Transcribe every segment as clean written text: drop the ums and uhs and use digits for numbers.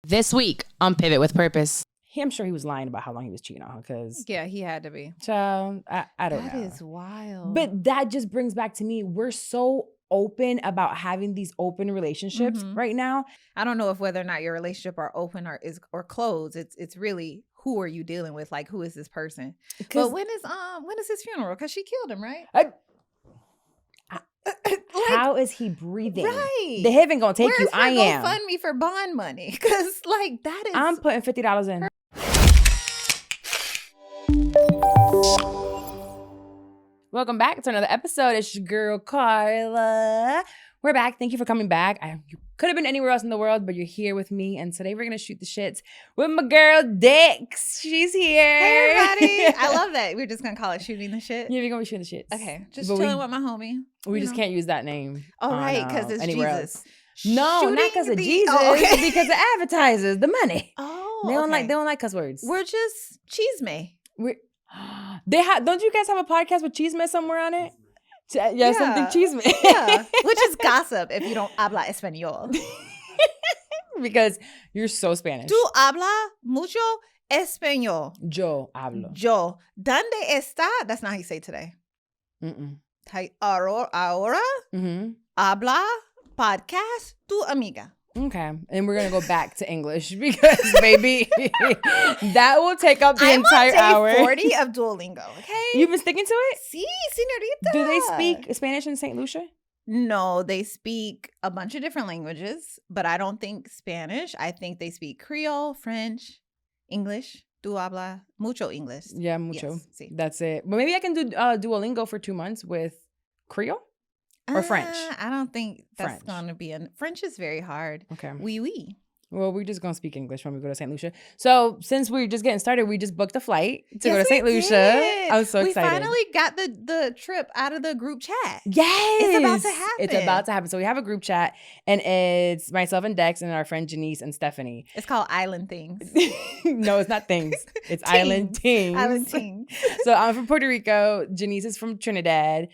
This week on Pivot with Purpose. I'm sure he was lying about how long he was cheating on her because... Yeah, he had to be. Child, I don't know. That is wild. But that just brings back to me, we're so open about having these open relationships right now. I don't know if whether or not your relationship are open or closed. It's really who are you dealing with? Like, who is this person? But when is his funeral? Because she killed him, right? How is he breathing? Right. The heaven gonna take you. I am. GoFundMe for bond money because that is. I'm putting $50 in. Welcome back to another episode. It's your girl Carla. We're back. Thank you for coming back. You could have been anywhere else in the world, but you're here with me. And today we're going to shoot the shits with my girl Dex. She's here. Hey, everybody. I love that. We're just going to call it shooting the shit. Yeah, we're going to be shooting the shits. Okay. Just chilling with my homie. We just can't use that name. Oh, right. Because it's Jesus. Else. No, shooting not because of Jesus. Oh, okay. Because the advertisers, the money. Oh, they don't like cuss words. We're just chisme. Don't you guys have a podcast with chisme somewhere on it? Yeah, something chisme. Yeah, which is gossip if you don't habla español. Because you're so Spanish. Tú habla mucho español. Yo hablo. Yo. ¿Dónde está? That's not how you say today. Ahora habla podcast tu amiga. Okay. And we're going to go back to English because, baby, that will take up the entire hour. 40 of Duolingo, okay? You've been sticking to it? Sí, señorita. Do they speak Spanish in St. Lucia? No, they speak a bunch of different languages, but I don't think Spanish. I think they speak Creole, French, English. Tú habla mucho English. Yeah, mucho. Yes, sí. That's it. But maybe I can do Duolingo for 2 months with Creole? Or French? I don't think that's going to be... French is very hard. Okay. Oui. Well, we're just going to speak English when we go to St. Lucia. So, since we're just getting started, we just booked a flight to go to St. Lucia. I was so excited. We finally got the trip out of the group chat. Yes! It's about to happen. It's about to happen. So, we have a group chat, and it's myself and Dex and our friend Janice and Stephanie. It's called Island Things. No, it's not things. It's Island Things. Island Things. So, I'm from Puerto Rico. Janice is from Trinidad.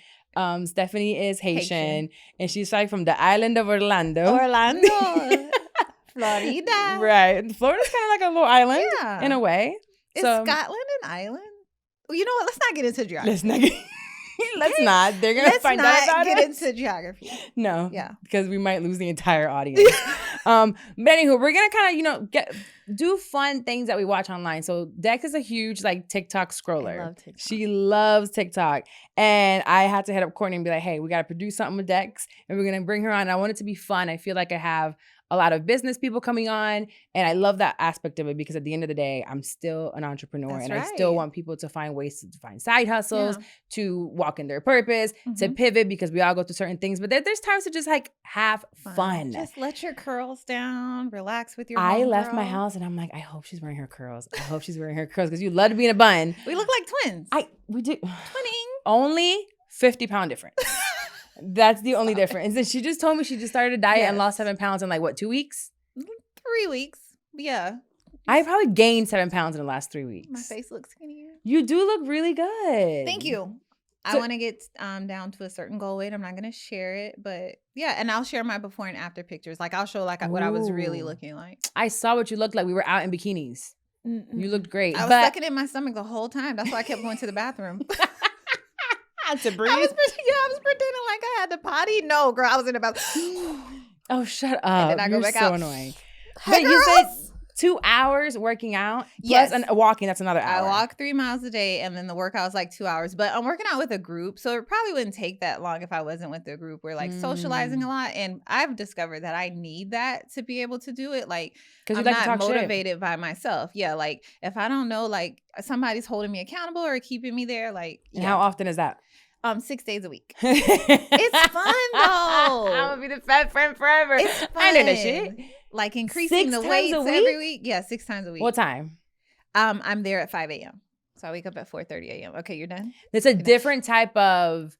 Stephanie is Haitian, and she's like from the island of Orlando. Florida. Right. Florida's kind of like a little island in a way. Is Scotland an island? Well, you know what? Let's not get into geography. Let's not. They're going to find out about it. Let's not get into geography. No. Yeah. Because we might lose the entire audience. But anywho, we're going to kind of, do fun things that we watch online. So Dex is a huge TikTok scroller. I love TikTok. She loves TikTok. And I had to hit up Courtney and be like, hey, we got to produce something with Dex and we're going to bring her on. And I want it to be fun. I feel like I have a lot of business people coming on. And I love that aspect of it because at the end of the day, I'm still an entrepreneur. That's and right. I still want people to find ways to find side hustles, to walk in their purpose, to pivot because we all go through certain things. But there's times to just have fun. Just let your curls down, relax with your I left my house and I'm like, I hope she's wearing her curls. I hope she's wearing her curls because you love to be in a bun. We look like twins. We do. Twinning. Only 50-pound difference. That's the only difference. And she just told me she just started a diet and lost 7 pounds in 2 weeks? 3 weeks. Yeah. I probably gained 7 pounds in the last 3 weeks. My face looks skinnier. You do look really good. Thank you. I want to get down to a certain goal weight. I'm not going to share it, but yeah. And I'll share my before and after pictures. I'll show what I was really looking like. I saw what you looked like. We were out in bikinis. You looked great. I was sucking in my stomach the whole time. That's why I kept going to the bathroom. To breathe? I was pretending like I had to potty. No, girl, I was in the bathroom. Oh, shut up. And then I go back out. You're so annoying. But you said 2 hours working out? Yes. Plus walking, that's another hour. I walk 3 miles a day, and then the workout was 2 hours. But I'm working out with a group, so it probably wouldn't take that long if I wasn't with the group. We're socializing a lot, and I've discovered that I need that to be able to do it. I'm not motivated by myself. Yeah, if I don't know, somebody's holding me accountable or keeping me there, And how often is that? 6 days a week. It's fun though. I'm gonna be the fat friend forever. It's fun. I know that shit. Increasing the weights every week. Yeah, 6 times a week. What time? I'm there at 5 a.m. So I wake up at 4:30 a.m. Okay, you're done? It's a different type of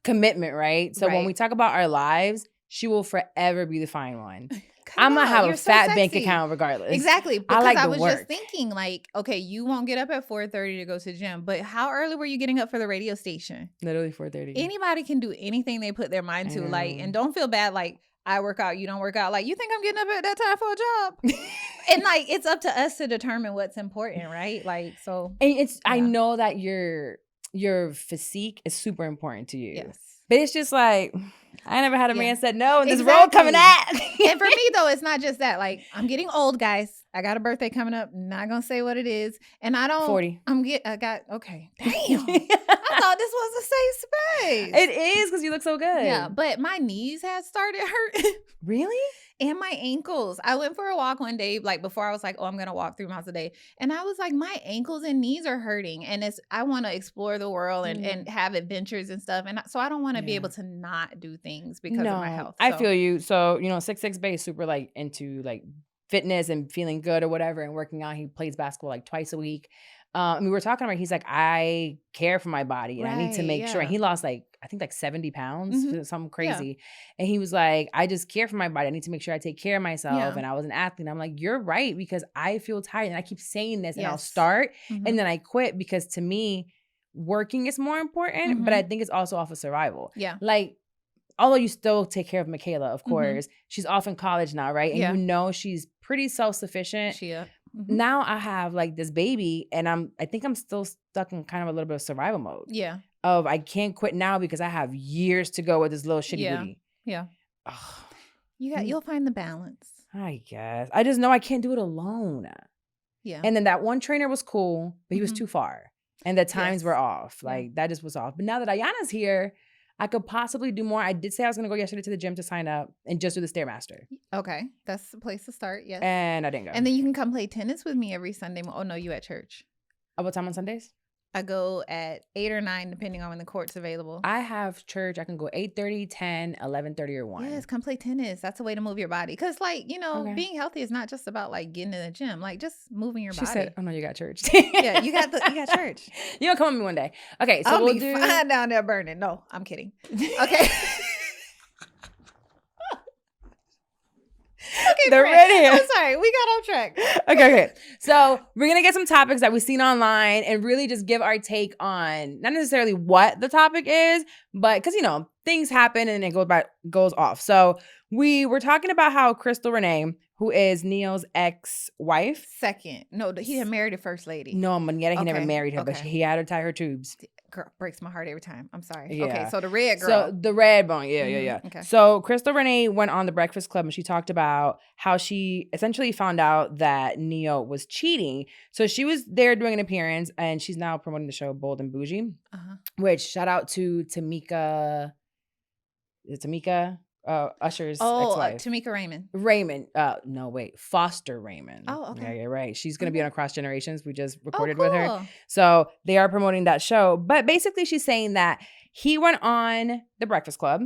commitment, right? So when we talk about our lives, she will forever be the fine one. I'm gonna have a fat bank account regardless. Exactly. Because I was just thinking, okay, you won't get up at 4:30 to go to the gym, but how early were you getting up for the radio station? Literally 4:30. Anybody can do anything they put their mind to. And don't feel bad. I work out, you don't work out. You think I'm getting up at that time for a job? And like, it's up to us to determine what's important, right? Like, so. And I Yeah. know that your physique is super important to you. Yes. But it's just like, I never had a Yeah. man said no, and this road coming at. And for me, though, it's not just that. Like, I'm getting old, guys. I got a birthday coming up. Not gonna say what it is. And I don't 40. Okay. Damn. I thought this was a safe space. It is, because you look so good. Yeah, but my knees had started hurting. Really? And my ankles. I went for a walk one day, like before I was like, oh, I'm gonna walk 3 miles a day. And I was like, my ankles and knees are hurting. And I want to explore the world and have adventures and stuff. And so I don't want to be able to not do things because of my health. I feel you. So, 6'6" Bay is super like into like fitness and feeling good or whatever and working out. He plays basketball like twice a week. We were talking about, he's like, I care for my body and I need to make sure. And he lost like, I think like 70 pounds, something crazy. And he was like, I just care for my body. I need to make sure I take care of myself. And I was an athlete. And I'm like, you're right, because I feel tired and I keep saying this and I'll start and then I quit, because to me, working is more important, but I think it's also off of survival. Yeah. Like, although you still take care of Michaela, of course, she's off in college now, right? And she's pretty self-sufficient. Now I have like this baby and I think I'm still stuck in kind of a little bit of survival mode. Yeah. Of I can't quit now because I have years to go with this little shitty booty. Yeah. You'll find the balance. I guess. I just know I can't do it alone. Yeah. And then that one trainer was cool, but he was too far. And the times were off. Like that just was off. But now that Ayana's here, I could possibly do more. I did say I was going to go yesterday to the gym to sign up and just do the Stairmaster. Okay. That's the place to start. Yes. And I didn't go. And then you can come play tennis with me every Sunday. Oh, no, you at church. What time on Sundays? I go at 8 or 9, depending on when the court's available. I have church. I can go 8:30, 10, 11:30, or 1. Yes, come play tennis. That's a way to move your body. Because, like, being healthy is not just about, like, getting in the gym. Like, just moving your body. She said, oh, no, you got church. Yeah, you got church. You'll come with me one day. Okay, so I'll we'll be fine down there burning. No, I'm kidding. Okay. Okay, they're ready. I'm sorry. We got off track. Okay. So we're going to get some topics that we've seen online and really just give our take on not necessarily what the topic is, but because, things happen and it goes off. So we were talking about how Crystal Renee, who is Neo's ex-wife. Second. No, he had married a first lady. No, Manietta, he never married her, but he had her tie her tubes. Girl, breaks my heart every time. I'm sorry. Yeah. Okay, so the red girl. So the red bone, yeah. Okay. So Crystal Renee went on the Breakfast Club and she talked about how she essentially found out that Neo was cheating. So she was there doing an appearance and she's now promoting the show Bold and Bougie, which shout out to Tamika. Is it Tamika? Usher's ex-wife. Tamika Raymond. Foster Raymond. Oh, okay. Yeah, right. She's going to be on Across Generations. We just recorded with her. So they are promoting that show. But basically she's saying that he went on the Breakfast Club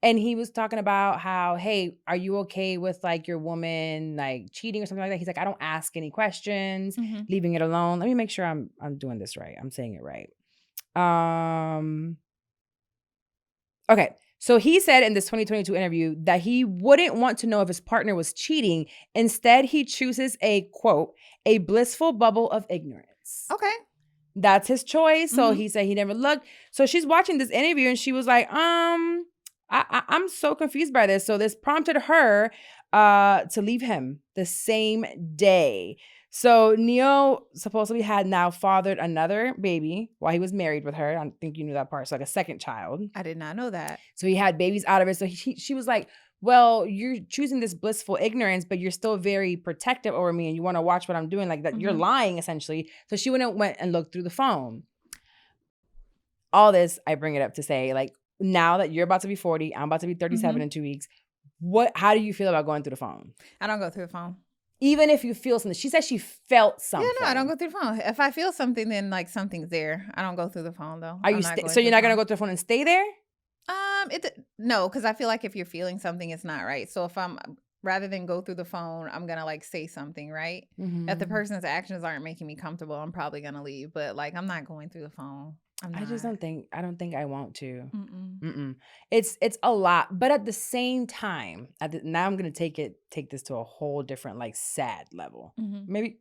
and he was talking about how, hey, are you okay with like your woman like cheating or something like that? He's like, I don't ask any questions, leaving it alone. Let me make sure I'm doing this right. I'm saying it right. Okay. So he said in this 2022 interview that he wouldn't want to know if his partner was cheating. Instead, he chooses a, quote, a blissful bubble of ignorance. Okay. That's his choice. So he said he never looked. So she's watching this interview and she was like, I'm so confused by this. So this prompted her to leave him the same day. So Neo supposedly had now fathered another baby while he was married with her. I don't think you knew that part. So like a second child. I did not know that. So he had babies out of it. So she was like, well, you're choosing this blissful ignorance, but you're still very protective over me and you want to watch what I'm doing. Like that, you're lying essentially. So she went and looked through the phone. All this, I bring it up to say, like, now that you're about to be 40, I'm about to be 37 in 2 weeks. How do you feel about going through the phone? I don't go through the phone. Even if you feel something. She said she felt something. Yeah, no, I don't go through the phone. If I feel something, then like something's there. I don't go through the phone though. So you're not going to go through the phone and stay there? No, because I feel like if you're feeling something, it's not right. So if rather than go through the phone, I'm going to like say something, right? If the person's actions aren't making me comfortable, I'm probably going to leave. But like, I'm not going through the phone. I don't think I want to. It's a lot, but at the same time, now I'm gonna take this to a whole different like sad level. Maybe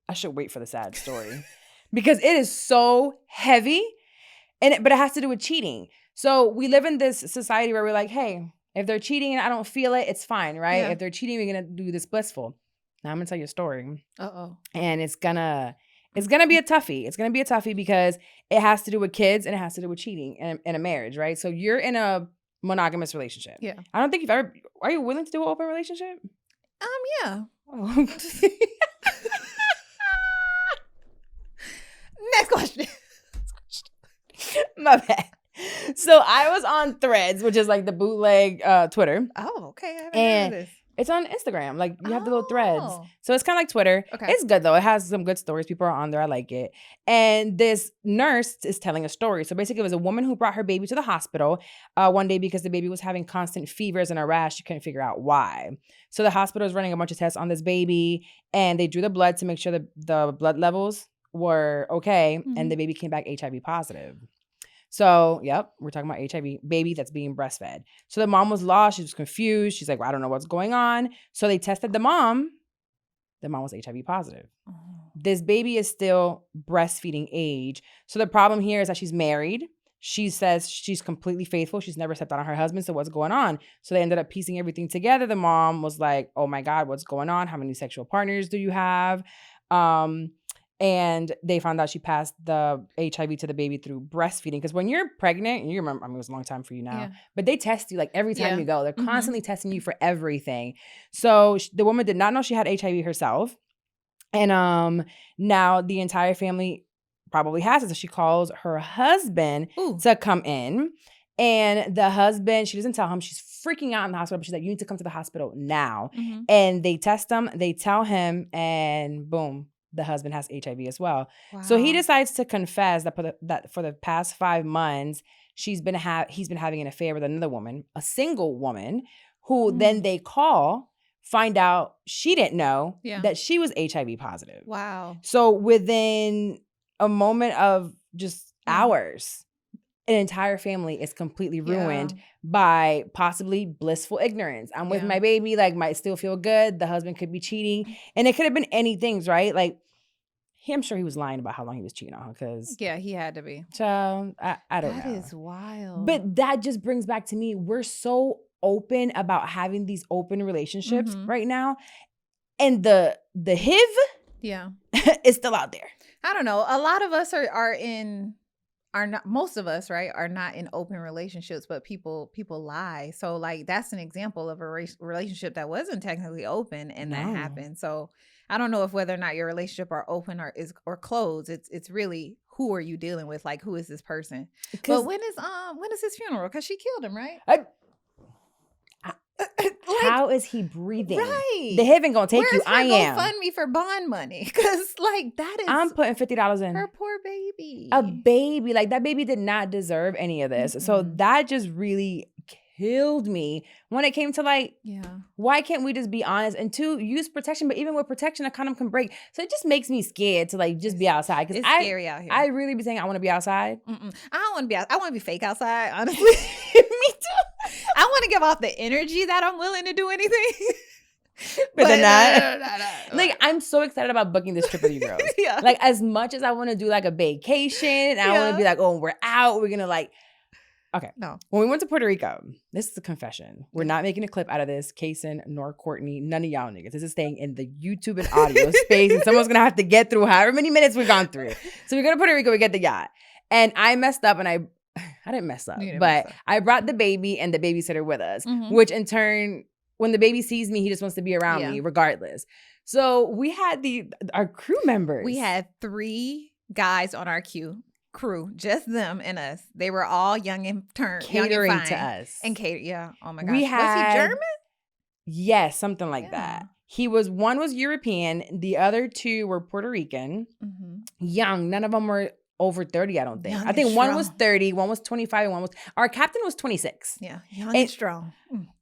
I should wait for the sad story because it is so heavy, but it has to do with cheating. So we live in this society where we're like, hey, if they're cheating and I don't feel it, it's fine, right? Yeah. If they're cheating, we're gonna do this blissful. Now I'm gonna tell you a story. Uh-oh. And it's gonna be a toughie. It's gonna be a toughie because it has to do with kids and it has to do with cheating in a marriage, right? So you're in a monogamous relationship. Yeah. I don't think you've ever. Are you willing to do an open relationship? Yeah. Oh. Next question. My bad. So I was on Threads, which is like the bootleg Twitter. Oh, okay. I haven't And heard of this. it's on Instagram. Like you have the little threads. Oh. So it's kind of like Twitter. Okay. It's good though. It has some good stories. People are on there. I like it. And this nurse is telling a story. So basically it was a woman who brought her baby to the hospital one day because the baby was having constant fevers and a rash. She couldn't figure out why. So the hospital is running a bunch of tests on this baby and they drew the blood to make sure that the blood levels were okay. Mm-hmm. And the baby came back HIV positive. So, yep, we're talking about HIV, baby that's being breastfed. So the mom was lost. She was confused. She's like, well, I don't know what's going on. So they tested the mom. The mom was HIV positive. Oh. This baby is still breastfeeding age. So the problem here is that she's married. She says she's completely faithful. She's never stepped out on her husband. So what's going on? So they ended up piecing everything together. The mom was like, oh my God, what's going on? How many sexual partners do you have? And they found out she passed the HIV to the baby through breastfeeding. Because when you're pregnant, and you remember, I mean, it was a long time for you now, but they test you like every time you go. They're constantly testing you for everything. So the woman did not know she had HIV herself. And now the entire family probably has it. So she calls her husband to come in. And the husband, she doesn't tell him. She's freaking out in the hospital. But she's like, you need to come to the hospital now. Mm-hmm. And they test him. They tell him. And boom. The husband has HIV as well. Wow. So he decides to confess that for the past 5 months, he's been having an affair with another woman, a single woman, who then they find out she didn't know that she was HIV positive. Wow. So within a moment of just hours, an entire family is completely ruined by possibly blissful ignorance. I'm with my baby, like might still feel good. The husband could be cheating. And it could have been any things, right? Like, I'm sure he was lying about how long he was cheating on her because... Yeah, he had to be. Child, I don't know. That is wild. But that just brings back to me, we're so open about having these open relationships right now. And the HIV is still out there. I don't know. A lot of us are not, most of us, right, are not in open relationships, but people lie. So like that's an example of a relationship that wasn't technically open and that happened. So I don't know if whether or not your relationship are open or closed. It's really who are you dealing with? Like who is this person? But when is his funeral? Because she killed him, right? How is he breathing? Right. The heaven gonna take Where's you. I am. Fund me for bond money because like that is. I'm putting $50 in. Her poor baby. A baby, like that baby did not deserve any of this. So that just really killed me when it came to like, why can't we just be honest? And 2, use protection. But even with protection, a condom can break. So it just makes me scared to like just be outside. It's scary out here. I really be saying I want to be outside. I don't want to be out. I want to be fake outside, honestly. Me too. I want to give off the energy that I'm willing to do anything. but then not. Like, I'm so excited about booking this trip with you girls. Like, as much as I want to do like a vacation, and I want to be like, oh, we're out. We're going to like, okay. No. When we went to Puerto Rico, this is a confession. We're not making a clip out of this. Kason nor Courtney, none of y'all niggas. This is staying in the YouTube and audio space. And someone's going to have to get through however many minutes we've gone through. So we go to Puerto Rico, we get the yacht. And I messed up and I didn't mess up. But I brought the baby and the babysitter with us, which in turn, when the baby sees me, he just wants to be around me regardless. So we had our crew members. We had 3 guys on our crew, just them and us. They were all young and catering to us. And oh my gosh. Was he German? Yes, something like that. One was European. The other 2 were Puerto Rican. Young. None of them were over 30, I don't think. I think one was 30, one was 25, and our captain was 26. Yeah, young and strong.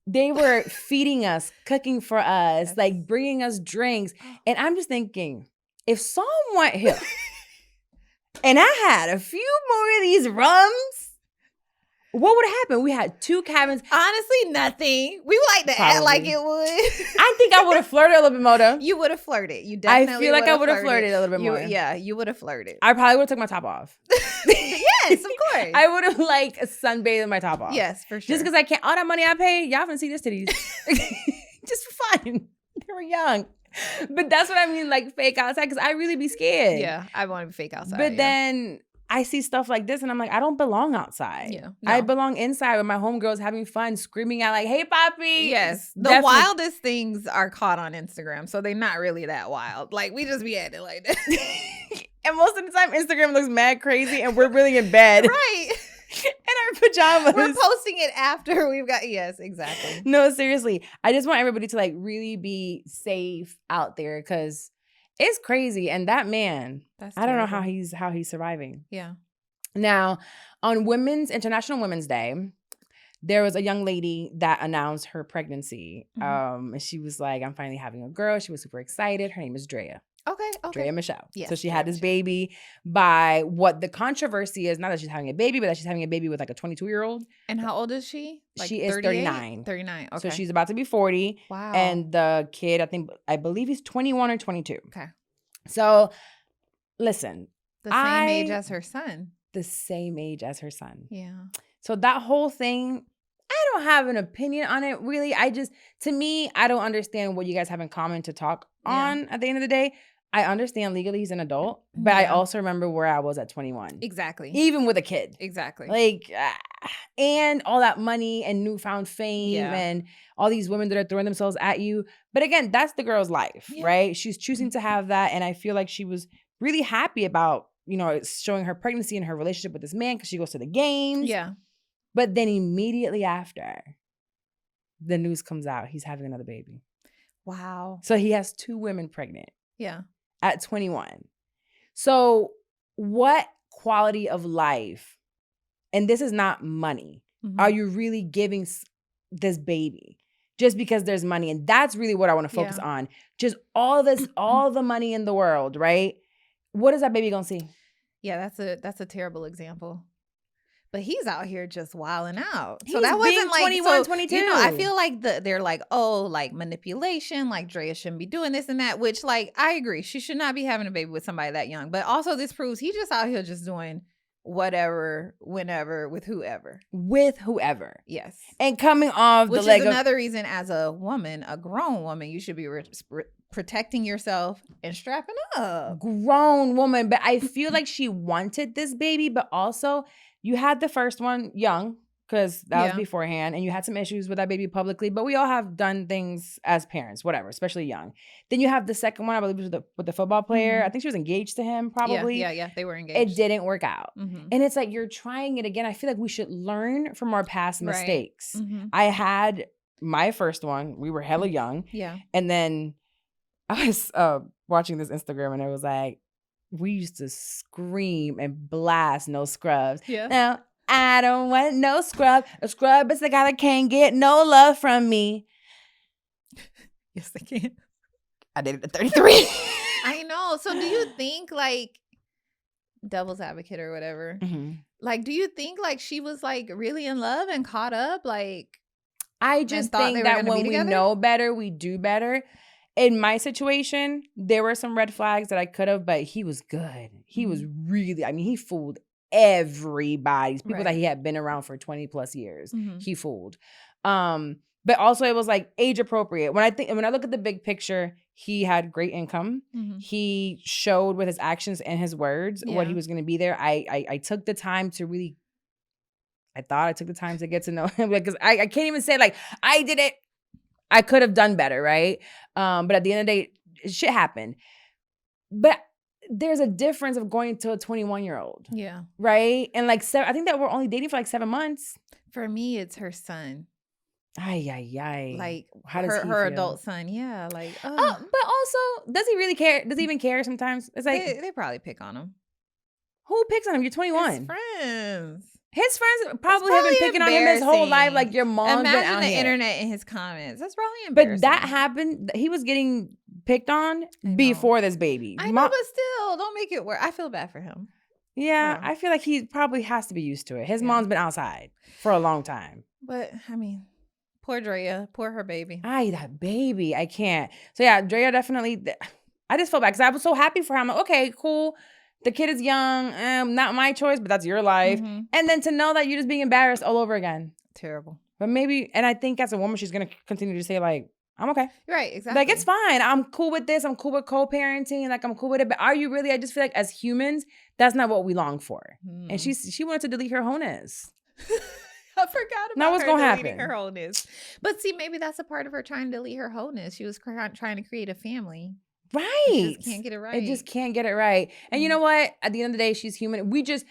They were feeding us, cooking for us, like bringing us drinks. And I'm just thinking, if someone here and I had a few more of these rums, what would happen? We had 2 cabins. Honestly, nothing. We would like to act like it would. I think I would have flirted a little bit more though. You would have flirted. You definitely I feel like I would have flirted a little bit more. Yeah, you would have flirted. I probably would have took my top off. Yes, of course. I would have like sunbathed with my top off. Yes, for sure. Just because I can't, all that money I paid, y'all haven't seen this titties. Just for fun. They were young. But that's what I mean, like fake outside, because I really be scared. Yeah, I want to be fake outside. But then I see stuff like this and I'm like, I don't belong outside. Yeah, I no. belong inside with my homegirls having fun, screaming out like, hey, Poppy. Yes. The Definitely. wildest things are caught on Instagram, so they're not really that wild. Like, we just be at it like that. And most of the time, Instagram looks mad crazy and we're really in bed. Right. In our pajamas. We're posting it after we've got, yes, exactly. No, seriously. I just want everybody to like really be safe out there because it's crazy. And that man, That's I don't know terrible. how he's surviving. Yeah. Now, on International Women's Day, there was a young lady that announced her pregnancy. And she was like, I'm finally having a girl. She was super excited. Her name is Drea. Okay. Drea Michelle. Yes, so she Drea had this Michelle. baby by what the controversy is, not that she's having a baby, but that she's having a baby with like a 22-year-old. And how old is she? She is 39. 39. Okay. So she's about to be 40. Wow. And the kid, I believe he's 21 or 22. Okay. So listen. The same age as her son. The same age as her son. Yeah. So that whole thing, I don't have an opinion on it, really. To me, I don't understand what you guys have in common to talk on at the end of the day. I understand legally he's an adult, but I also remember where I was at 21. Exactly. Even with a kid. Exactly. Like, and all that money and newfound fame and all these women that are throwing themselves at you. But again, that's the girl's life, right? She's choosing to have that. And I feel like she was really happy about, showing her pregnancy and her relationship with this man because she goes to the games. Yeah. But then immediately after, the news comes out he's having another baby. Wow. So he has 2 women pregnant. Yeah. At 21. So what quality of life, and this is not money, are you really giving this baby just because there's money? And that's really what I want to focus on. Just all the money in the world, right? What is that baby gonna see? Yeah, that's a terrible example. But he's out here just wilding out. He's So that wasn't being like 21, 22. I feel like they're like, oh, like manipulation, like Drea shouldn't be doing this and that, which like I agree. She should not be having a baby with somebody that young. But also this proves he just out here just doing whatever, whenever, with whoever. With whoever. Yes. And coming off which the leg is another reason as a woman, a grown woman, you should be protecting yourself and strapping up. Grown woman. But I feel like she wanted this baby, but also you had the first one young because that was beforehand, and you had some issues with that baby publicly, but we all have done things as parents, whatever, especially young. Then you have the second one, I believe, with the football player. I think she was engaged to him, probably. Yeah, they were engaged. It didn't work out. And it's like, you're trying it again. I feel like we should learn from our past mistakes. I had my first one. We were hella young. Yeah. And then I was watching this Instagram, and it was like, we used to scream and blast no scrubs. Yeah. Now, I don't want no scrub. A scrub is the guy that can't get no love from me. Yes, they can. I did it at 33. I know. So do you think like devil's advocate or whatever, like, do you think like she was like really in love and caught up? Like, I just think that when we know better, we do better. In my situation, there were some red flags that I could have, but he was good. He was really, he fooled everybody. People that he had been around for 20 plus years. He fooled. But also it was like age appropriate. When I look at the big picture, he had great income. He showed with his actions and his words what he was going to be there. I took the time to really, I thought I took the time to get to know him, because I can't even say like I did it. I could have done better, right? But at the end of the day, shit happened. But there's a difference of going to a 21-year-old. Yeah. Right? And like, I think that we're only dating for like 7 months. For me, it's her son. Ay. Like, how does her adult son. Yeah. Like, but also, does he really care? Does he even care sometimes? It's like, they probably pick on him. Who picks on him? You're 21. His friends. His friends probably have been picking on him his whole life. Like, your mom's been out Imagine the here. internet and his comments. That's probably embarrassing. But that happened. He was getting picked on before this baby. I know, but still, don't make it work. I feel bad for him. Yeah, I feel like he probably has to be used to it. His mom's been outside for a long time. But, I mean, poor Drea. Poor her baby. That baby. I can't. So, yeah, Drea definitely, I just felt bad because I was so happy for him. Like, okay, cool. The kid is young, not my choice, but that's your life. And then to know that you're just being embarrassed all over again. Terrible. But maybe, and I think as a woman, she's going to continue to say like, I'm okay. Right, exactly. Like, it's fine. I'm cool with this. I'm cool with co-parenting. Like, I'm cool with it. But are you really? I just feel like as humans, that's not what we long for. And she wanted to delete her wholeness. I forgot Now about what's her gonna deleting happen? her wholeness. But see, maybe that's a part of her trying to delete her wholeness. She was trying to create a family. Right. She just can't get it It right. just can't get it right. And you know what? At the end of the day, she's human. We just,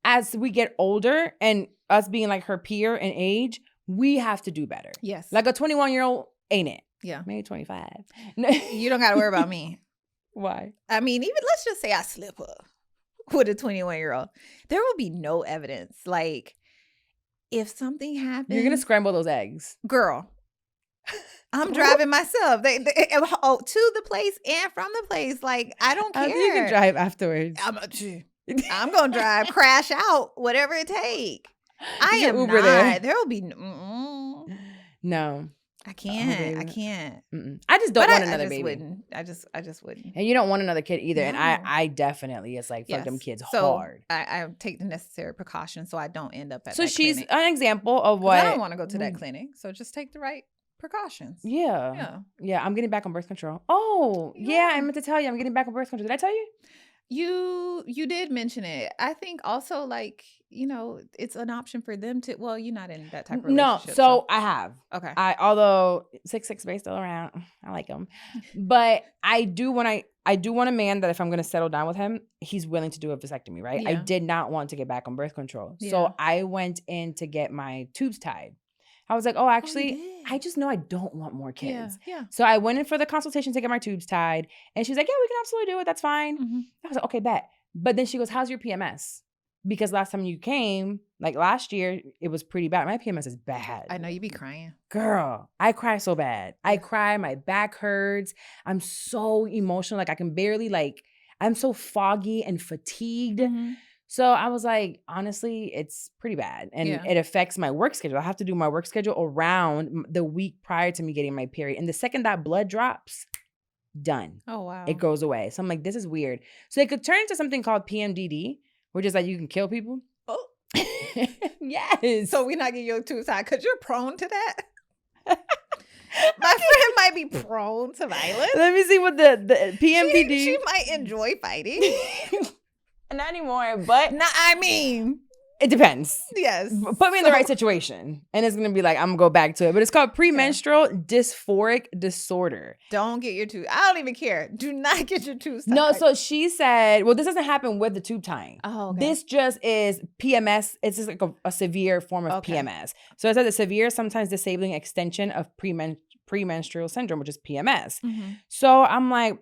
as we get older and us being like her peer in age, we have to do better. Yes. Like a 21-year-old ain't it? Yeah. Maybe 25. You don't got to worry about me. Why? I mean, even let's just say I slip up with a 21-year-old. There will be no evidence. Like, if something happens. You're going to scramble those eggs. Girl. I'm driving myself. They to the place and from the place. Like, I don't care. You can drive afterwards. I'm going to drive, crash out, whatever it take. I am Uber not. there. There will be. No. I can't. I can't. I just don't want another baby. Wouldn't. I just wouldn't. And you don't want another kid either. No. And I definitely, it's like, fuck them kids hard. I take the necessary precautions so I don't end up at so that she's clinic. an example of what. I don't want to go to that clinic. So just take the right precautions. Yeah. I'm getting back on birth control. Oh, yeah. I meant to tell you, I'm getting back on birth control. Did I tell you? You did mention it. I think also, like, it's an option for them to. Well, you're not in that type of relationship. No, so I have. Okay. Although 6'6" Bay still around, I like him, but I do want a man that if I'm going to settle down with him, he's willing to do a vasectomy, right? Yeah. I did not want to get back on birth control, so I went in to get my tubes tied. I was like, oh, actually, I just know I don't want more kids. Yeah. So I went in for the consultation to get my tubes tied, and she's like, yeah, we can absolutely do it. That's fine. Mm-hmm. I was like, okay, bet. But then she goes, how's your PMS? Because last time you came, like last year, it was pretty bad. My PMS is bad. I know you be crying. Girl, I cry so bad. I cry. My back hurts. I'm so emotional. Like I can barely I'm so foggy and fatigued. Mm-hmm. So I was like, honestly, it's pretty bad. And it affects my work schedule. I have to do my work schedule around the week prior to me getting my period. And the second that blood drops, done. Oh, wow. It goes away. So I'm like, this is weird. So it could turn into something called PMDD, which is like you can kill people. Oh. Yes. So we're not getting your tubes tied because you're prone to that. My friend might be prone to violence. Let me see what the PMDD. She might enjoy fighting. Not anymore, but it depends. Yes. Put me in the right situation, and it's gonna be like I'm gonna go back to it. But it's called premenstrual dysphoric disorder. Don't get your tube. I don't even care. Do not get your tubes tied. No, so she said, well, this doesn't happen with the tube tying. Oh, okay. This just is PMS. It's just like a severe form of PMS. So it says a severe, sometimes disabling extension of premenstrual syndrome, which is PMS. Mm-hmm. So I'm like,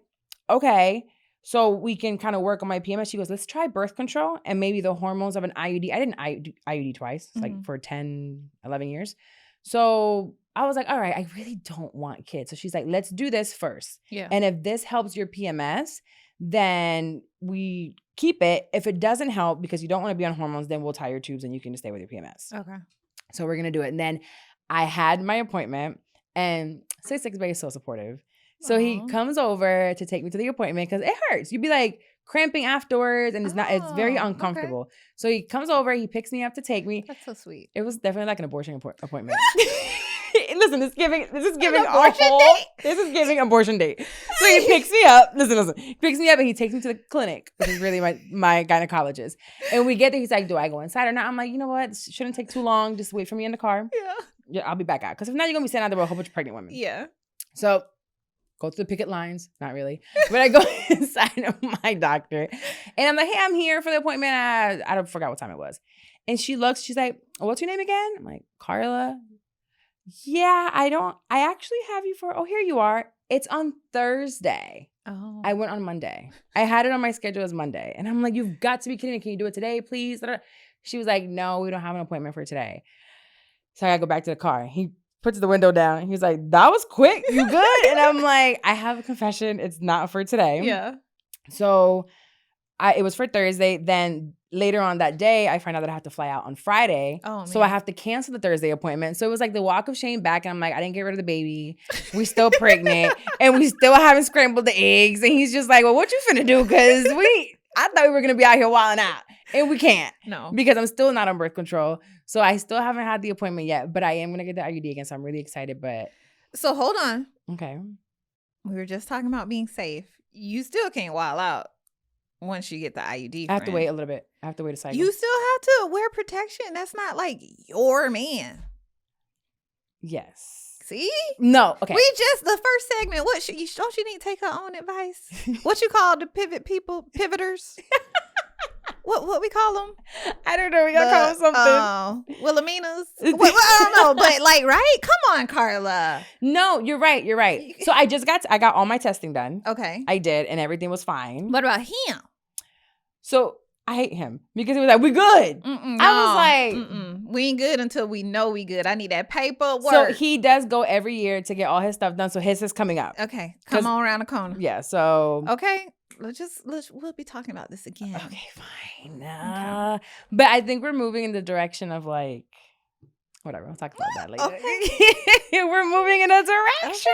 okay. So we can kind of work on my PMS. She goes, let's try birth control and maybe the hormones of an IUD. I didn't IUD twice, like for 10, 11 years. So I was like, all right, I really don't want kids. So she's like, let's do this first. Yeah. And if this helps your PMS, then we keep it. If it doesn't help because you don't want to be on hormones, then we'll tie your tubes and you can just stay with your PMS. Okay. So we're going to do it. And then I had my appointment and 6'6" Bay is so supportive. So he comes over to take me to the appointment because it hurts. You'd be like cramping afterwards and it's very uncomfortable. Okay. So he comes over, he picks me up to take me. That's so sweet. It was definitely like an abortion appointment. Listen, this is giving this is giving abortion date. So he picks me up. Listen. He picks me up and he takes me to the clinic, which is really my gynecologist. And we get there, he's like, do I go inside or not? I'm like, you know what? This shouldn't take too long. Just wait for me in the car. Yeah, I'll be back out. Because if not, you're gonna be standing out there with a whole bunch of pregnant women. Yeah. So go to the picket lines. Not really. But I go inside of my doctor. And I'm like, hey, I'm here for the appointment. I forgot what time it was. And she looks, she's like, what's your name again? I'm like, Carla. Yeah, I actually have you for, here you are. It's on Thursday. Oh. I went on Monday. I had it on my schedule as Monday. And I'm like, you've got to be kidding me. Can you do it today, please? She was like, no, we don't have an appointment for today. So I gotta go back to the car. He puts the window down. He was like, that was quick. You good? And I'm like, I have a confession. It's not for today. Yeah. So it was for Thursday. Then later on that day, I find out that I have to fly out on Friday. Oh, man. So I have to cancel the Thursday appointment. So it was like the walk of shame back. And I'm like, I didn't get rid of the baby. We still pregnant. And we still haven't scrambled the eggs. And he's just like, well, what you finna do? Because I thought we were going to be out here wilding out. And we can't. No. Because I'm still not on birth control. So I still haven't had the appointment yet. But I am going to get the IUD again. So I'm really excited. But so hold on. Okay. We were just talking about being safe. You still can't wild out once you get the IUD. I have to friend. wait a little bit. I have to wait a cycle. You still have to wear protection. That's not like your man. Yes. See? No. Okay. We just the first segment. What should you don't you need to take her own advice? What you call the pivoters? What we call them? I don't know. We gotta call them something. Willaminas. I don't know, but like, right? Come on, Carla. No, you're right. You're right. So I got all my testing done. Okay. I did, and everything was fine. What about him? So I hate him because he was like, "We good." I was like, "We ain't good until we know we good. I need that paperwork." So he does go every year to get all his stuff done. So his is coming up. Okay, come on around the corner. Yeah. So okay, we'll be talking about this again. Okay, fine. Okay. But I think we're moving in the direction of like, whatever. We'll talk about that later. Okay. We're moving in a direction.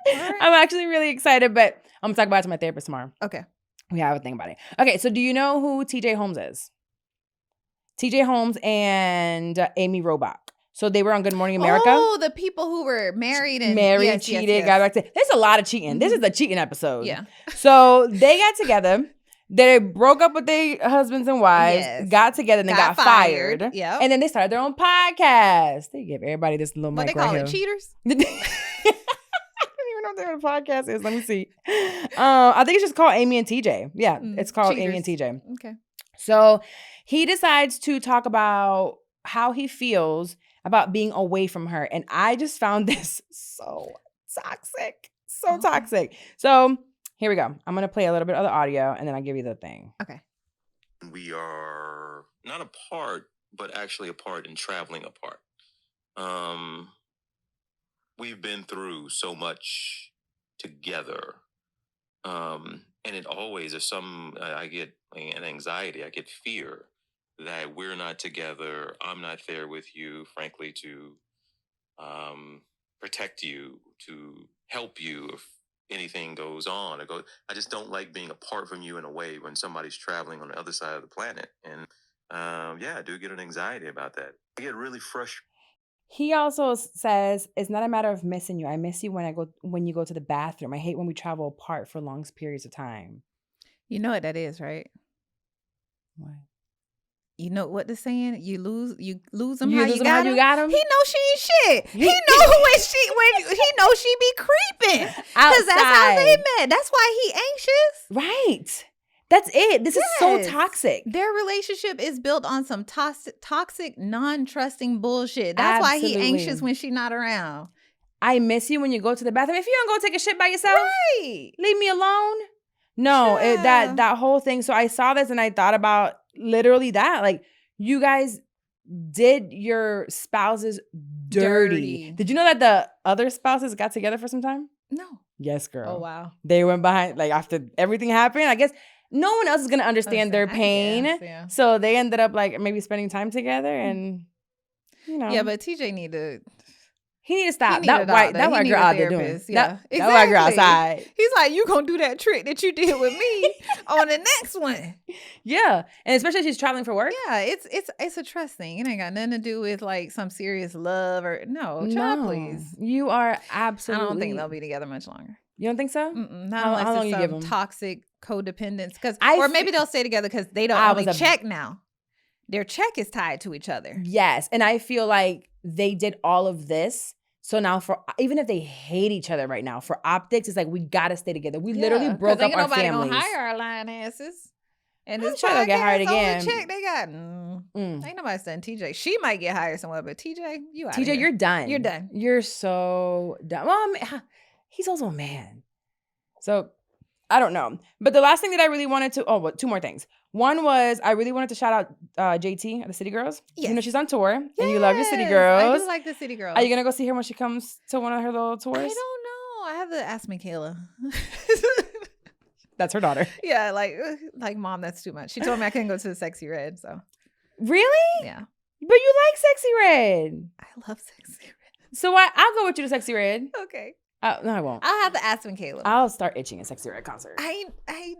Okay. Right. I'm actually really excited, but I'm gonna talk about it to my therapist tomorrow. Okay. We have a thing about it. Okay, so do you know who TJ Holmes is? TJ Holmes and Amy Robach. So they were on Good Morning America. Oh, the people who were married, cheated, got back to. There's a lot of cheating. Mm-hmm. This is a cheating episode. Yeah. So they got together. They broke up with their husbands and wives, got together, and then got fired. Yeah. And then they started their own podcast. They give everybody this little mic right here. What they call it? Cheaters? I don't even know what their podcast is. Let me see. I think it's just called Amy and TJ. Yeah, it's called Cheaters. Amy and TJ. Okay. So he decides to talk about how he feels about being away from her. And I just found this so toxic. So toxic. So here we go. I'm going to play a little bit of the audio and then I'll give you the thing. Okay. We are not apart, but actually apart and traveling apart. We've been through so much together. And it always is I get an anxiety, I get fear that we're not together. I'm not there with you, frankly, to protect you, to help you if anything goes on. I just don't like being apart from you in a way when somebody's traveling on the other side of the planet. And I do get an anxiety about that. I get really frustrated. He also says, it's not a matter of missing you. I miss you when you go to the bathroom. I hate when we travel apart for long periods of time. You know what that is, right? What? You know what the saying? You lose them you how lose you them got how you got them. He know she ain't shit. He know when he know she be creeping. Because that's how they met. That's why he anxious. Right. That's it. This is so toxic. Their relationship is built on some toxic, non-trusting bullshit. That's why he anxious when she not around. I miss you when you go to the bathroom. If you don't go take a shit by yourself, right. Leave me alone. No, that whole thing. So I saw this and I thought about literally that. Like, you guys did your spouses dirty. Did you know that the other spouses got together for some time? No. Yes, girl. Oh, wow. They went behind, like, after everything happened, I guess no one else is going to understand their pain. Guess. So they ended up, like, maybe spending time together and, you know. Yeah, but TJ need to stop. That white girl out there doing. Yeah, exactly. That white girl outside. He's like, you gonna do that trick that you did with me on the next one. Yeah, and especially if she's traveling for work. Yeah, it's a trust thing. It ain't got nothing to do with like some serious love or child, please. You are absolutely. I don't think they'll be together much longer. You don't think so? Not how long you give them? Toxic codependence, or maybe they'll stay together because they don't only check now. Their check is tied to each other. Yes, and I feel like they did all of this. So now, even if they hate each other right now, for optics, it's like we gotta stay together. We literally broke up our families. Ain't nobody gonna hire our lying asses. And this try to get hired again. Check they got. Ain't nobody studying TJ. She might get hired somewhere, but TJ, you out. TJ, you're done. You're done. You're so done. Well, he's also a man. So I don't know. But the last thing that I really wanted to, two more things. One was I really wanted to shout out JT at the City Girls. Yes. You know she's on tour, and you love your City Girls. I do like the City Girls. Are you gonna go see her when she comes to one of her little tours? I don't know. I have to ask Michaela. That's her daughter. Yeah, like mom, that's too much. She told me I couldn't go to the Sexy Red. So really? Yeah. But you like Sexy Red. I love Sexy Red. So I'll go with you to Sexy Red. Okay. No, I won't. I'll have to ask when Caleb. I'll start itching at Sexy Red concert. I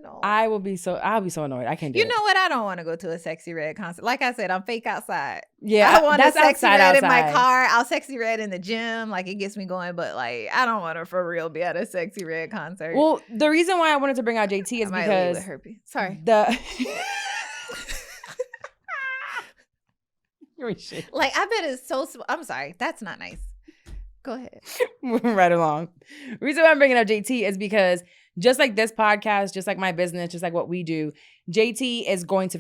know. I'll be so annoyed. I can't do it. You know what? I don't want to go to a Sexy Red concert. Like I said, I'm fake outside. Yeah, I want that's a Sexy outside, Red in my outside. car. I'll Sexy Red in the gym. Like, it gets me going. But, like, I don't want to for real be at a Sexy Red concert. Well, the reason why I wanted to bring out JT is I might leave with because herpes. Sorry. Like, I bet it's so I'm sorry. That's not nice. Go ahead. Moving right along. The reason why I'm bringing up JT is because just like this podcast, just like my business, just like what we do, JT is going to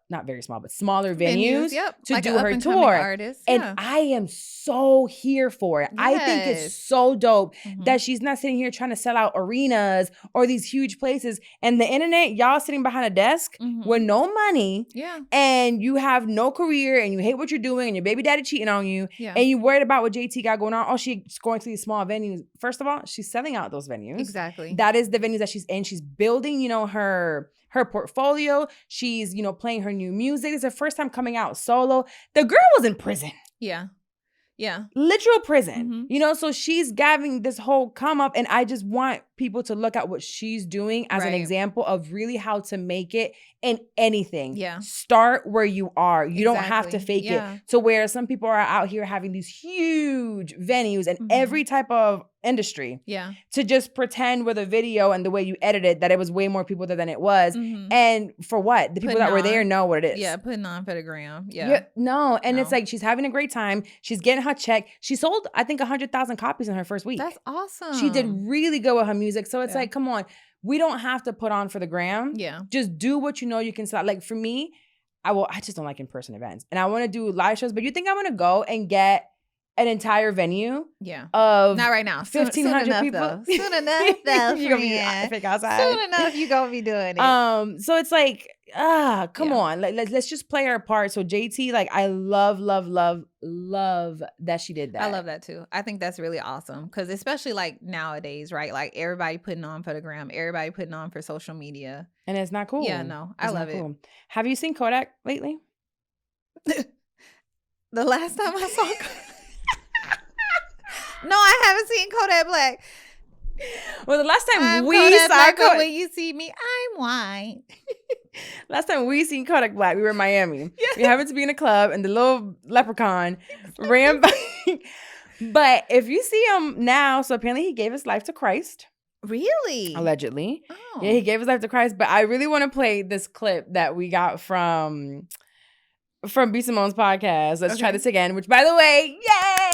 not very small, but smaller venues to do her tour. Artist. And I am so here for it. Yes. I think it's so dope that she's not sitting here trying to sell out arenas or these huge places. And the internet, y'all sitting behind a desk with no money and you have no career and you hate what you're doing and your baby daddy cheating on you and you worried about what JT got going on. Oh, she's going to these small venues. First of all, she's selling out those venues. Exactly. That is the venues that she's in. She's building, her portfolio. She's, playing her new music. It's her first time coming out solo. The girl was in prison. Yeah. Yeah. Literal prison. So she's having this whole come up, and I just want people to look at what she's doing as an example of really how to make it in anything. Yeah. Start where you are. You don't have to fake it. So where some people are out here having these huge venues and every type of industry. Yeah. To just pretend with a video and the way you edit it that it was way more people there than it was. And for what? The people that were there know what it is. Yeah, putting on for the gram. Yeah. No. And it's like she's having a great time. She's getting her check. She sold, I think, 100,000 copies in her first week. That's awesome. She did really good with her music. So it's like, come on. We don't have to put on for the gram. Yeah. Just do what you know you can sell. Like for me, I just don't like in-person events. And I want to do live shows, but you think I want to go and get an entire venue of not right now. 1,500 people. Though. Soon enough, though. You're going to be fake outside. Soon enough, you're going to be doing it. So it's like, come on. Let's just play our part. So JT, like, I love that she did that. I love that too. I think that's really awesome. Because especially like nowadays, right? Like everybody putting on for the gram, everybody putting on for social media. And it's not cool. Yeah, no. I love it. Have you seen Kodak lately? The last time I saw No, I haven't seen Kodak Black. Well, the last time we Kodak saw Black, Kodak, when you see me, I'm white. last time we seen Kodak Black, we were in Miami. We happened to be in a club, and the little leprechaun ran by. But if you see him now, so apparently he gave his life to Christ. Really? Allegedly. Oh. Yeah, he gave his life to Christ. But I really want to play this clip that we got from B. Simone's podcast. Let's try this again, which, by the way, yay!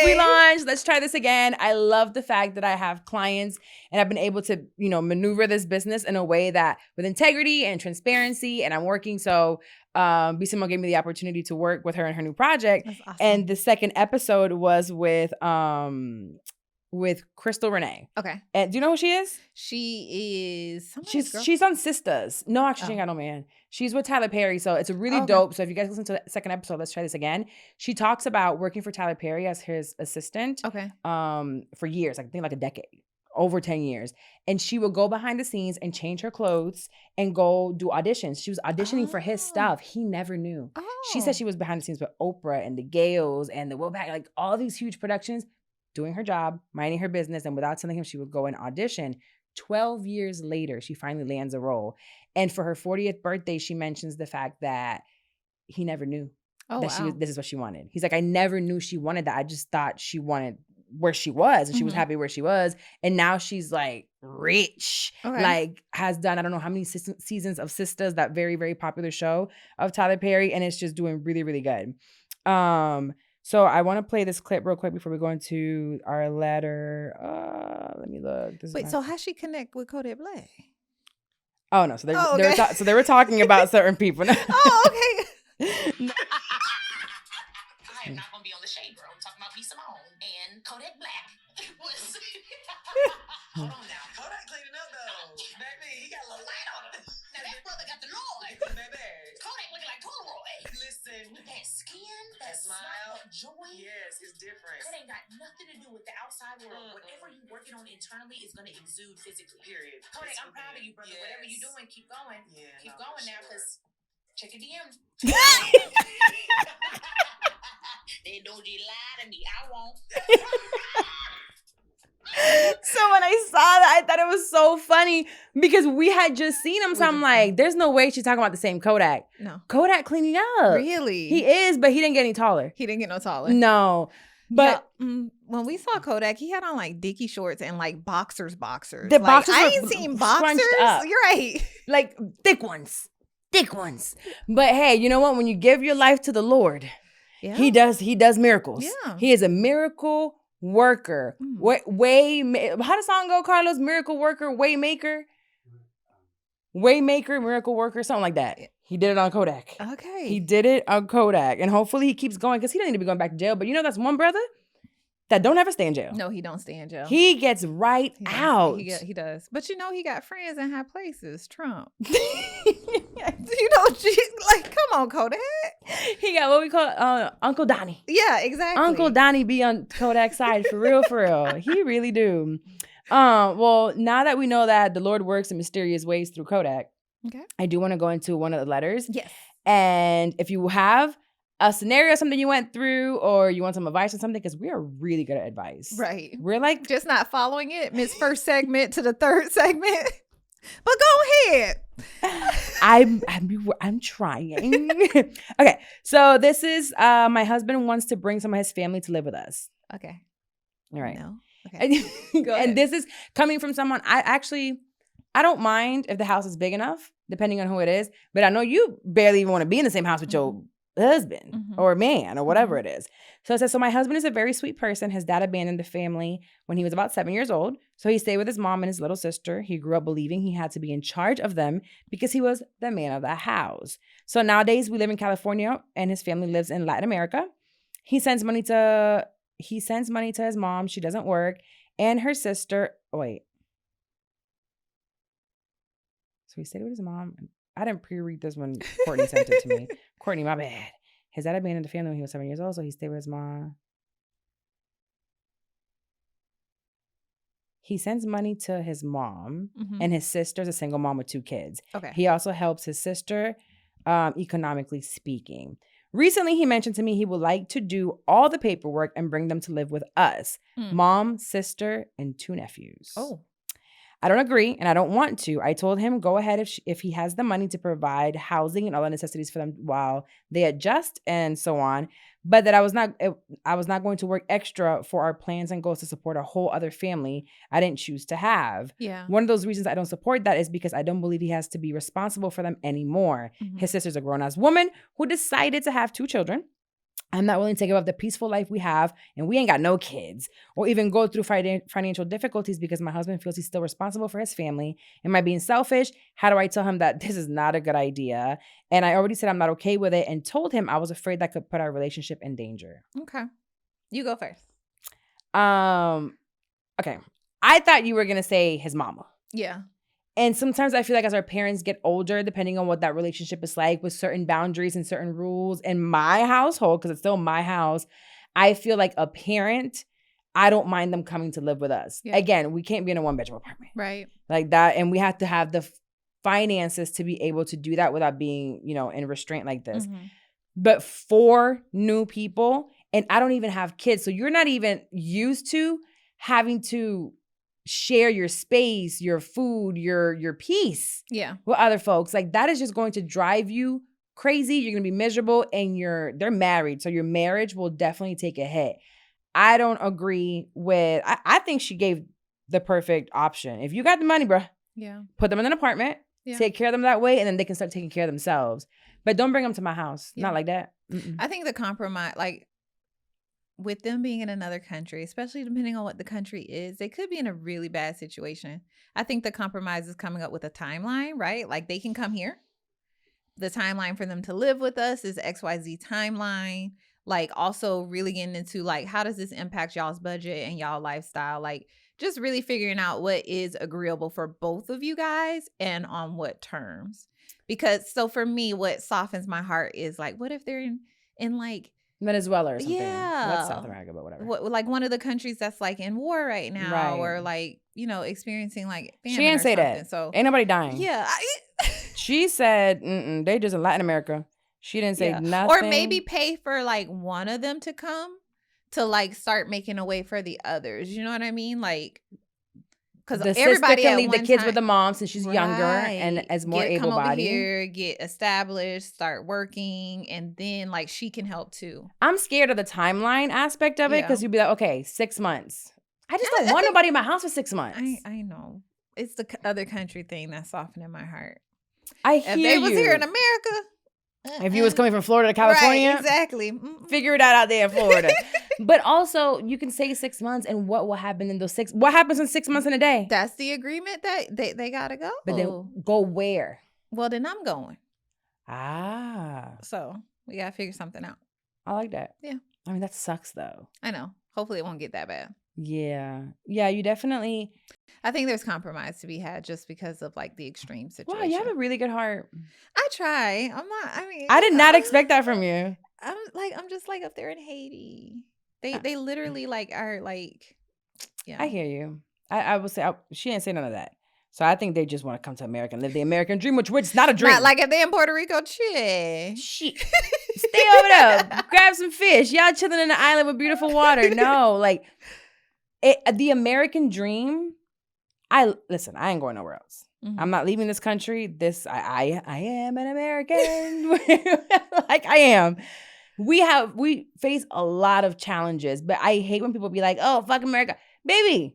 We launched. Let's try this again. I love the fact that I have clients and I've been able to, maneuver this business in a way that with integrity and transparency, and I'm working. So B. Simone gave me the opportunity to work with her in her new project. That's awesome. And the second episode was with Crystal Renee. Okay. And do you know who she is? She is she's on Sisters. No, actually, she ain't got no man. She's with Tyler Perry. So it's a really dope. So if you guys listen to the second episode, let's try this again. She talks about working for Tyler Perry as his assistant. Okay. For years, I think like a decade. Over 10 years. And she would go behind the scenes and change her clothes and go do auditions. She was auditioning for his stuff. He never knew. She said she was behind the scenes with Oprah and the Gales and the Will Pack, like all these huge productions, doing her job, minding her business. And without telling him, she would go and audition. 12 years later, she finally lands a role. And for her 40th birthday, she mentions the fact that he never knew that this is what she wanted. He's like, I never knew she wanted that. I just thought she wanted where she was and she was happy where she was. And now she's like rich, like has done, I don't know how many seasons of Sisters, that very, very popular show of Tyler Perry. And it's just doing really, really good. So I want to play this clip real quick before we go into our letter. Let me look. Wait, so how she connect with Kodak Black? Oh no, so they were talking about certain people. Oh, okay. I am not gonna be on the Shade Room talking about B. Simone and Kodak Black. Hold on now. Kodak cleaning up though. Baby, he got a little light on him. Now that brother got the Lord. Baby. Kodak looking like Polaroid. Listen. That skin, that smile, that joy. Yes, it's different. It ain't got nothing to do with the outside world. Whatever you're working on internally is gonna exude physically. Period. Kodak, I'm proud of you, brother. Yes. Whatever you're doing, keep going. Yeah, keep no, going for now, sure. because check your DM. They don't just lie to me. I won't. So when I saw that, I thought it was so funny because we had just seen him. So I'm like, there's no way she's talking about the same Kodak. No. Kodak cleaning up. Really? He is, but he didn't get any taller. He didn't get no taller. No. But when we saw Kodak, he had on like dicky shorts and like boxers. the Like, boxers I were ain't seen scrunched boxers. up. You're right. Like thick ones. But hey, you know what? When you give your life to the Lord, Yeah. he does miracles. Yeah. He is a miracle worker. How does the song go, Carlos? Miracle worker, waymaker, miracle worker, something like that. He did it on Kodak. Okay. He did it on Kodak, and hopefully he keeps going because he doesn't need to be going back to jail. But you know, that's one brother that don't ever stay in jail. No, he don't stay in jail. He gets right out. He does. But you know, he got friends in high places. Trump. You know, like, come on, Kodak. He got what we call Uncle Donnie. Yeah, exactly. Uncle Donnie be on Kodak's side for real. He really do. Well, now that we know that the Lord works in mysterious ways through Kodak, Okay. I do want to go into one of the letters. Yes. And if you have a scenario, something you went through, or you want some advice on something, because we are really good at advice. Right. We're like, Just not following it. Miss first segment to the third segment. But go ahead. I'm trying. Okay, so this is my husband wants to bring some of his family to live with us. Okay. All right. No. Okay. Go ahead. And this is coming from someone I don't mind if the house is big enough, depending on who it is. But I know you barely even want to be in the same house with your husband or man or whatever it is. So it says, so my husband is a very sweet person. His dad abandoned the family when he was about 7 years old. So he stayed with his mom and his little sister. He grew up believing he had to be in charge of them because he was the man of the house. So nowadays we live in California and his family lives in Latin America. He sends money to his mom. She doesn't work. And her sister, So he stayed with his mom. I didn't pre-read this when Courtney sent it to me. Courtney, my bad. His dad abandoned the family when he was 7 years old, so he stayed with his mom. He sends money to his mom, and his sister's a single mom with 2 kids. Okay. He also helps his sister, economically speaking. Recently, he mentioned to me he would like to do all the paperwork and bring them to live with us. Mom, sister, and 2 nephews. Oh. I don't agree, and I don't want to. I told him go ahead if he has the money to provide housing and all the necessities for them while they adjust and so on, but that I was not going to work extra for our plans and goals to support a whole other family I didn't choose to have. Yeah. One of those reasons I don't support that is because I don't believe he has to be responsible for them anymore. His sister's a grown-ass woman who decided to have 2 children. I'm not willing to give up the peaceful life we have, and we ain't got no kids, or even go through financial difficulties because my husband feels he's still responsible for his family. Am I being selfish? How do I tell him that this is not a good idea? And I already said I'm not okay with it and told him I was afraid that could put our relationship in danger. Okay. You go first. Okay. I thought you were going to say his mama. Yeah. And sometimes I feel like as our parents get older, depending on what that relationship is like with certain boundaries and certain rules in my household, because it's still my house, I feel like a parent, I don't mind them coming to live with us. Yeah. Again, we can't be in a 1-bedroom apartment. Right. Like that. And we have to have the finances to be able to do that without being, in restraint like this. But 4 new people, and I don't even have kids. So you're not even used to having to share your space, your food, your peace with other folks. Like that is just going to drive you crazy. You're going to be miserable, and they're married. So your marriage will definitely take a hit. I don't agree with, I think she gave the perfect option. If you got the money, bruh, put them in an apartment, take care of them that way, and then they can start taking care of themselves. But don't bring them to my house. Not like that. I think the compromise, like, with them being in another country, especially depending on what the country is, they could be in a really bad situation. I think the compromise is coming up with a timeline, right? Like they can come here. The timeline for them to live with us is XYZ timeline. Like also really getting into like, how does this impact y'all's budget and y'all lifestyle? Like just really figuring out what is agreeable for both of you guys and on what terms. Because so for me, what softens my heart is like, what if they're in like, Venezuela or something. Yeah. That's South America, but whatever. Like one of the countries that's like in war right now, right. or like, experiencing like famine. She didn't say something. that. So ain't nobody dying. Yeah. She said, they just in Latin America. She didn't say nothing. Or maybe pay for like one of them to come to like start making a way for the others. You know what I mean? Like, because The sister everybody can at leave the one kids time, with the mom since she's younger and Right. as more come over able-bodied. here, get established, start working, and then like she can help too. I'm scared of the timeline aspect of it because Yeah. you'd be like, okay, 6 months. I just I don't want think- nobody in my house for 6 months. I know. It's the other country thing that's softening my heart. I If hear they was you. here in America, If you was coming from Florida to California, right, exactly. Mm. figure it out there in Florida. But also, you can say 6 months, and what will happen in those 6? What happens in 6 months in a day? That's the agreement that they gotta go. But then go where? Well, then I'm going. Ah, So we gotta figure something out. I like that. Yeah. I mean, that sucks though. I know. Hopefully it won't get that bad. Yeah. Yeah, you definitely. I think there's compromise to be had just because of like the extreme situation. Wow, you have a really good heart. I try. I'm not. I mean, I did not expect that from you. I'm just like up there in Haiti. They literally like are like. Yeah. I hear you. I will say she didn't say none of that. So I think they just want to come to America and live the American dream, which is not a dream. Not like if they in Puerto Rico, chill. Shit. Stay over there. Grab some fish. Y'all chilling in the island with beautiful water. No, like the American dream. Listen, I ain't going nowhere else. Mhm. I'm not leaving this country. I am an American. Like I am. We face a lot of challenges, but I hate when people be like, "Oh, fuck America." Baby,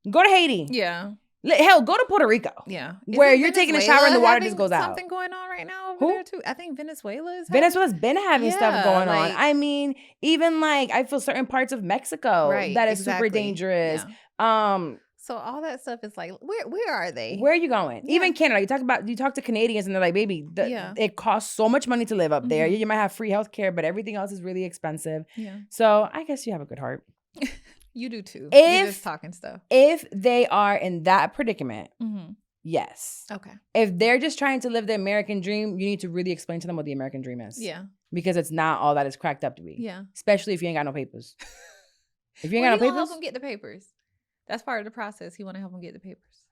go to Haiti. Yeah. Hell, go to Puerto Rico. Yeah. Where Isn't you're taking a shower and the Venezuela water just having goes out. Something going on right now over Who? there too. I think Venezuela is. Venezuela's been having stuff Yeah, going like- on. I mean, even like I feel certain parts of Mexico Right, that is super exactly. dangerous. Yeah. So all that stuff is like, where are they? Where are you going? Yeah. Even Canada. You talk to Canadians and they're like, baby, Yeah. it costs so much money to live up there. Mhm. You might have free healthcare, but everything else is really expensive. Yeah. So I guess you have a good heart. You do too. If- You're just talking stuff. If they are in that predicament, Mm-hmm. yes. Okay. If they're just trying to live the American dream, you need to really explain to them what the American dream is. Yeah. Because it's not all that it's cracked up to be. Yeah. Especially if you ain't got no papers. If you ain't Well, got no you gonna help papers. them get the papers. That's part of the process. He want to help them get the papers.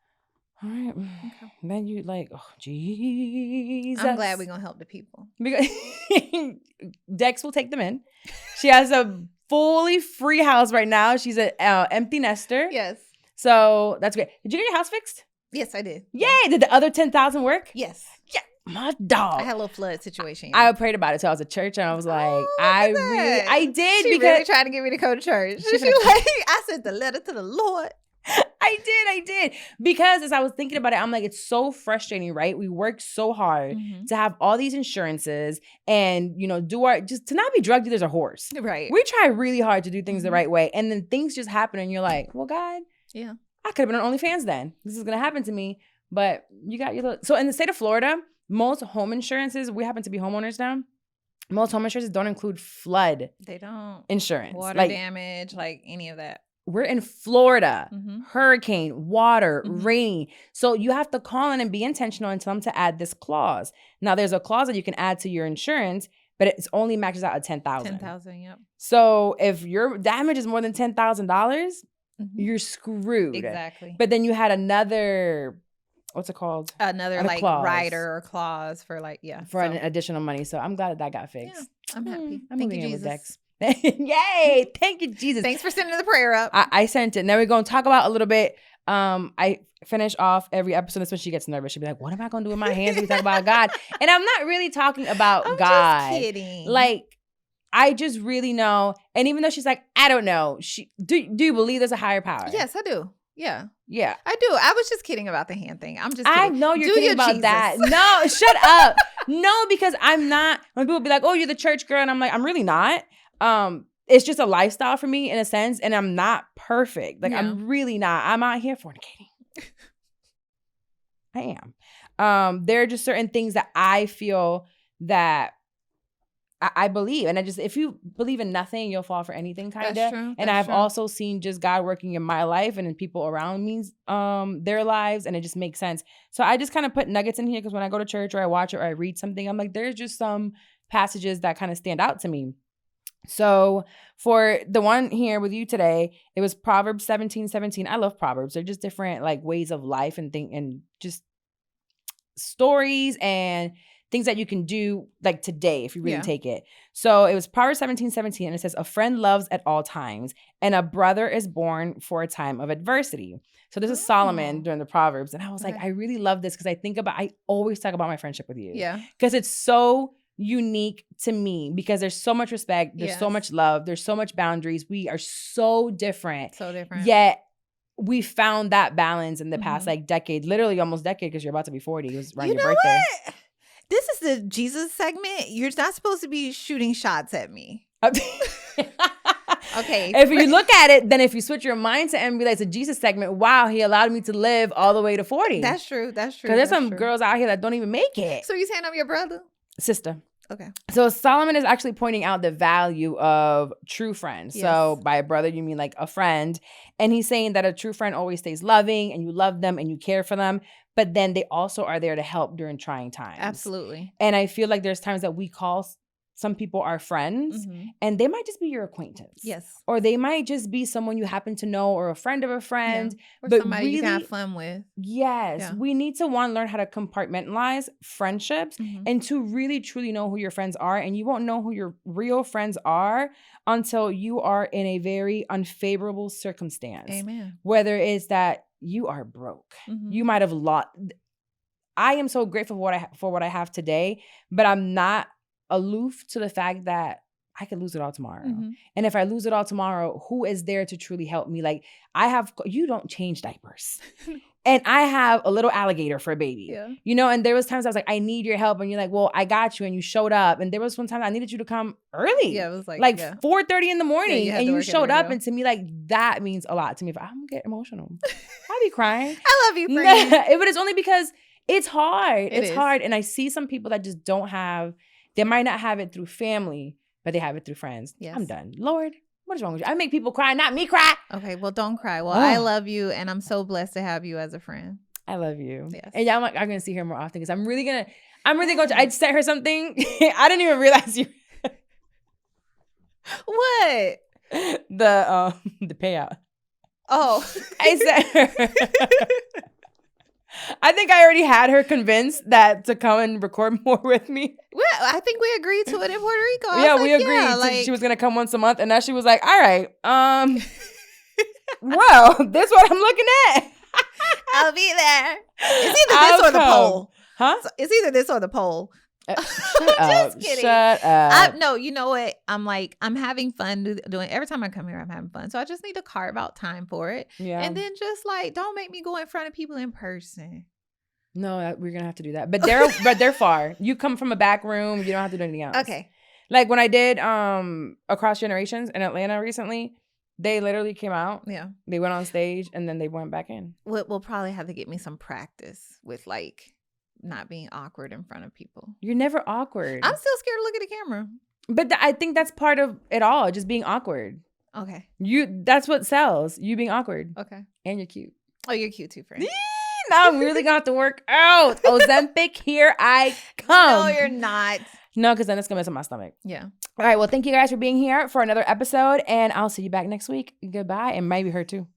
All right. Okay. Then you like, oh, Jesus. I'm glad we're gonna help the people. Because Dex will take them in. She has a fully free house right now. She's an empty nester. Yes. So that's great. Did you get your house fixed? Yes, I did. Yay! Did the other 10,000 work? Yes. My dog. I had a little flood situation. I prayed about it. So I was at church and I was like, Oh, I look at really, that. I did She because really trying to get me to go to church. She She finna- like, I sent the letter to the Lord. I did. Because as I was thinking about it, I'm like, it's so frustrating, right? We work so hard Mhm. to have all these insurances and, you know, just to not be drug dealers or whores. Right. We try really hard to do things the Mhm. right way. And then things just happen and you're like, well, God, Yeah. I could have been on OnlyFans then. This is going to happen to me. But you got your little. So in the state of Florida, most home insurances, we happen to be homeowners now. Most home insurances don't include flood They don't. insurance. Water Like, damage, like any of that. we're in Florida. Mm-hmm. Hurricane, water, Mhm. rain. So you have to call in and be intentional and tell them to add this clause. Now there's a clause that you can add to your insurance, but it only matches out at 10,000. 10,000, yep. So if your damage is more than $10,000, Mhm. you're screwed. Exactly. But then you had another, what's it called? Another and a like clause. rider or clause for like, yeah. For so, an additional money. So I'm glad that got yeah, fixed. I'm happy. I'm Thank you, moving in with Jesus. Dex. Yay! Thank you, Jesus. Thanks for sending the prayer up. I sent it. Now we're gonna talk about a little bit. I finish off every episode. That's when she gets nervous. She'll be like, "What am I gonna do with my hands when we talk about God?" And I'm not really talking about I'm God. just kidding. Like, I just really know. And even though she's like, I don't know. Do you believe there's a higher power? yes, I do. Yeah, Yeah. I do. I was just kidding about the hand thing. I'm just I kidding. know you're Do kidding your about Jesus. that. No, shut up. No, because I'm not. When people be like, "Oh, you're the church girl," and I'm like, I'm really not. It's just a lifestyle for me in a sense, and I'm not perfect. Like, Yeah. I'm really not. I'm out here fornicating. I am. There are just certain things that I feel that I believe, and if you believe in nothing, you'll fall for anything, kind That's of. true. And That's I've true. also seen just God working in my life and in people around me, their lives, and it just makes sense. So I just kind of put nuggets in here because when I go to church or I watch it or I read something, I'm like, there's just some passages that kind of stand out to me. So for the one here with you today, it was Proverbs 17:17. I love Proverbs. They're just different like ways of life and just stories and things that you can do like today if you really Yeah. take it. So it was Proverbs 17:17, and it says, "A friend loves at all times, and a brother is born for a time of adversity." So this is Solomon Oh. during the Proverbs. And I was like, Okay. I really love this because I always talk about my friendship with you. Yeah. Because it's so unique to me because there's so much respect, there's so Yes. much love, there's so much boundaries. We are so different. So different. Yet we found that balance in the past Mhm. like decade, literally almost decade because you're about to be 40. It was around You your know birthday. what? This is the Jesus segment. You're not supposed to be shooting shots at me. Okay. If you look at it, then if you switch your mindset and be like, it's a Jesus segment, wow, he allowed me to live all the way to 40. That's true. That's true. Because there's that's some true. girls out here that don't even make it. So you saying I'm your brother? Sister. Okay. So Solomon is actually pointing out the value of true friends. So Yes. by a brother, you mean like a friend. And he's saying that a true friend always stays loving and you love them and you care for them. But then they also are there to help during trying times. Absolutely. And I feel like there's times that we call some people our friends Mhm. and they might just be your acquaintance. Yes. Or they might just be someone you happen to know or a friend of a friend. Yeah. Or but somebody you can really- have fun with. Yes. Yeah. We need to learn how to compartmentalize friendships Mhm. and to really truly know who your friends are. And you won't know who your real friends are until you are in a very unfavorable circumstance. Amen. Whether it's that you are broke, Mhm. you might have lost. I am so grateful for what I have today, but I'm not aloof to the fact that I could lose it all tomorrow. Mhm. And if I lose it all tomorrow, who is there to truly help me? Like you don't change diapers. And I have a little alligator for a baby. Yeah. You know, and there was times I was like, I need your help. And you're like, well, I got you. And you showed up. And there was one time I needed you to come early. Yeah. It was like, Like yeah. 4:30 in the morning. you had And to you work at the showed up. radio. And to me, like, that means a lot to me. If I'm gonna get emotional. I'll be crying. I love you, friend. But it's only because it's hard. It It's is. hard. And I see some people that just don't have, they might not have it through family, but they have it through friends. Yes. I'm done. Lord, what is wrong with you? I make people cry, not me cry. Okay. Well, don't cry. Well, I Oh. love you, and I'm so blessed to have you as a friend. I love you. Yes. And yeah, I'm gonna see her more often because I'm really going to, I sent her something. I didn't even realize you, What? the payout. Oh. I sent her. I think I already had her convinced that to come and record more with me. Well, I think we agreed to it in Puerto Rico. I Yeah, was we like, agreed. Yeah, She was gonna come once a month, and now she was like, "All right, well, this what I'm looking at." I'll be there. It's either I'll this or the come. poll. Huh? So it's either this or the poll. Shut up. Just kidding. Shut up. No, you know what? I'm having fun doing. Every time I come here, I'm having fun. So I just need to carve out time for it, Yeah. and then just like don't make me go in front of people in person. No, we're gonna have to do that. But they're far. You come from a back room. You don't have to do anything else. Okay. Like when I did Across Generations in Atlanta recently, they literally came out. Yeah. They went on stage and then they went back in. We'll probably have to get me some practice with like not being awkward in front of people. You're never awkward. I'm still scared to look at the camera. But I think that's part of it all, just being awkward. Okay. That's what sells. You being awkward. Okay. And you're cute. Oh, you're cute too, friend. Now I'm really gonna have to work out. Ozempic, here I come. No, you're not. No, because then it's gonna mess up my stomach. Yeah. All right, well, thank you guys for being here for another episode, and I'll see you back next week. Goodbye, and maybe her too.